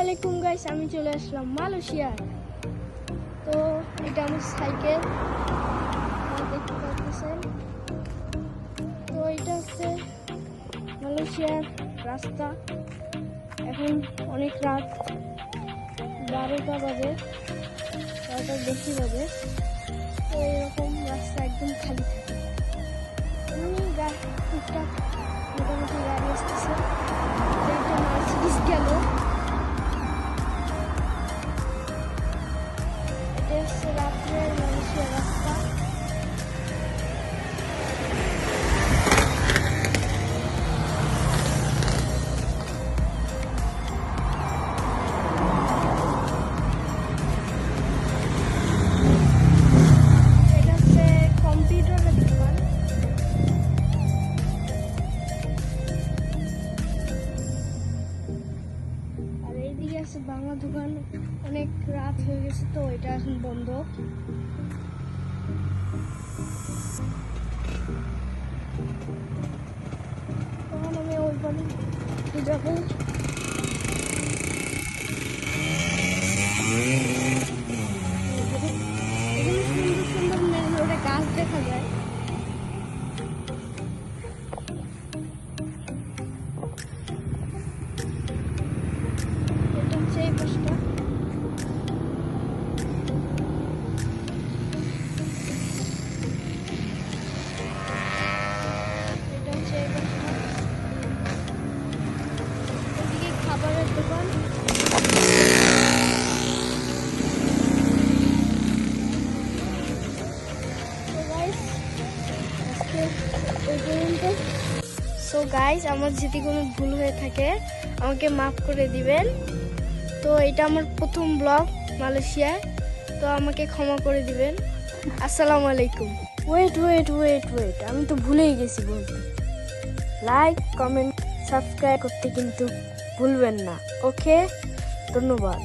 আলাইকুম গাইস, আমি চলে আসলাম মালয়েশিয়া। তো এটা আমার সাইকেল, দেখতে পাচ্ছেন। তো এটা হচ্ছে মালয়েশিয়ার রাস্তা। এখন অনেক রাত, 12টা বাজে, 12টার বেশি বাজে। তো এরকম রাস্তা একদম খালি থাকে, এমনি টুকটাক মোটামুটি গাড়ি আসতেছে। একটা মার্সিডিজ গেল। এটা হচ্ছে রাত্রের মালয়েশিয়ার রাস্তা। এটা হচ্ছে কম্পিউটারের দোকান। আর এইদিকে আছে বাংলা দোকান। অনেক রাত হয়ে গেছে, তো এটা এখন বন্ধ। তখন আমি ওই পারে যাবো। এখানে সুন্দর সুন্দর মেন রোডে গাছ দেখা যায়। এটা হচ্ছে এই পাশটা। এটা হচ্ছে এই পাশটা। এদিকে খাবারের দোকান। সো গাইস, আমার যদি কোনো ভুল হয়ে থাকে আমাকে মাফ করে দিবেন। তো এটা আমার প্রথম ব্লগ মালয়েশিয়ায়, তো আমাকে ক্ষমা করে দিবেন। আসসালামু আলাইকুম। ওয়েট, আমি তো ভুলেই গেছি বলতে। লাইক, কমেন্ট, সাবস্ক্রাইব করতে কিন্তু ভুলবেন না। ওকে, ধন্যবাদ।